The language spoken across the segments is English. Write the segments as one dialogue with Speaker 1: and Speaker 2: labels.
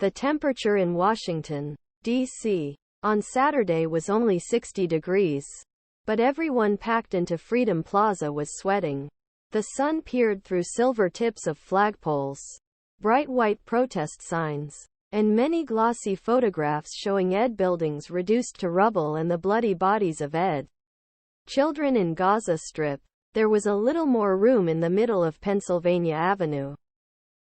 Speaker 1: The temperature in Washington, D.C. on Saturday was only 60 degrees. But everyone packed into Freedom Plaza was sweating. The sun peered through silver tips of flagpoles, bright white protest signs, and many glossy photographs showing Ed buildings reduced to rubble and the bloody bodies of Ed children in Gaza Strip. There was a little more room in the middle of Pennsylvania Avenue,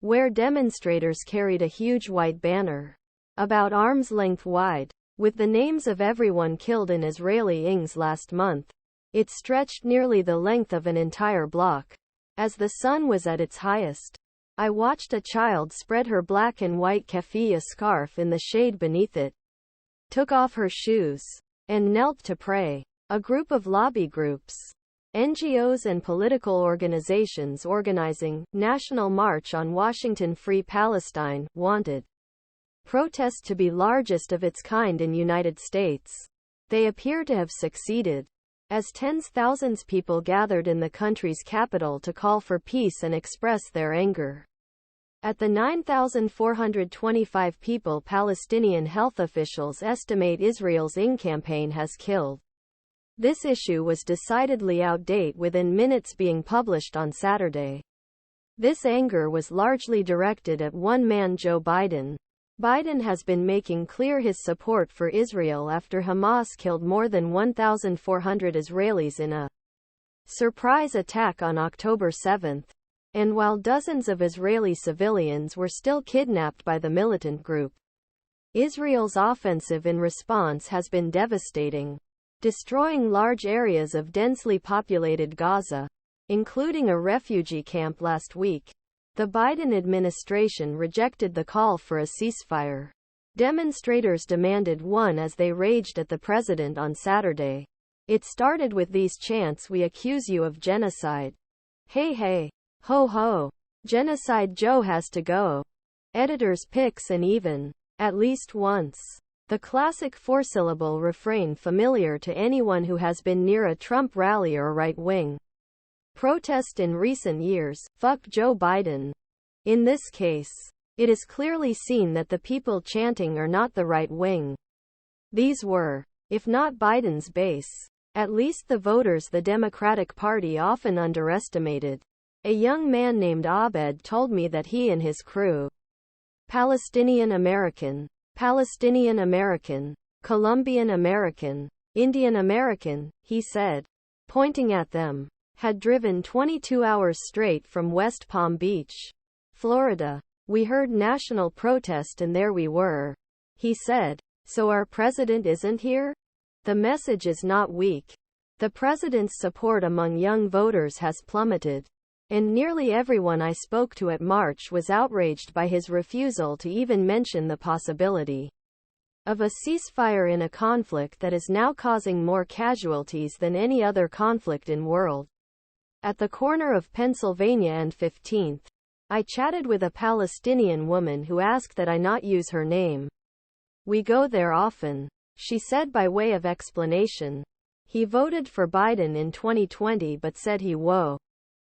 Speaker 1: where demonstrators carried a huge white banner, about arm's length wide, with the names of everyone killed in Israeli INGs last month. It stretched nearly the length of an entire block. As the sun was at its highest, I watched a child spread her black and white keffiyeh scarf in the shade beneath it, took off her shoes, and knelt to pray. A group of lobby groups, NGOs and political organizations organizing National March on Washington Free Palestine wanted protest to be largest of its kind in United States. They appear to have succeeded, as tens of thousands of people gathered in the country's capital to call for peace and express their anger at the 9,425 people Palestinian health officials estimate Israel's ING campaign has killed. This issue was decidedly outdated within minutes being published on Saturday. This anger was largely directed at one man, Joe Biden. Biden has been making clear his support for Israel after Hamas killed more than 1,400 Israelis in a surprise attack on October 7, and while dozens of Israeli civilians were still kidnapped by the militant group. Israel's offensive in response has been devastating, destroying large areas of densely populated Gaza, including a refugee camp last week. The Biden administration rejected the call for a ceasefire. Demonstrators demanded one as they raged at the president on Saturday. It started with these chants: "We accuse you of genocide. Hey hey. Ho ho. Genocide Joe has to go. Editors' picks," and even, "at least once." The classic four-syllable refrain familiar to anyone who has been near a Trump rally or right-wing protest in recent years: "Fuck Joe Biden." In this case, it is clearly seen that the people chanting are not the right wing. These were, if not Biden's base, at least the voters the Democratic Party often underestimated. A young man named Abed told me that he and his crew, Palestinian-American, Palestinian-American, Colombian-American, Indian-American, he said, pointing at them, had driven 22 hours straight from West Palm Beach, Florida. "We heard national protest and there we were," he said. "So our president isn't here?" The message is not weak. The president's support among young voters has plummeted, and nearly everyone I spoke to at March was outraged by his refusal to even mention the possibility of a ceasefire in a conflict that is now causing more casualties than any other conflict in world. At the corner of Pennsylvania and 15th, I chatted with a Palestinian woman who asked that I not use her name. "We go there often," she said by way of explanation. "He voted for Biden in 2020 but said he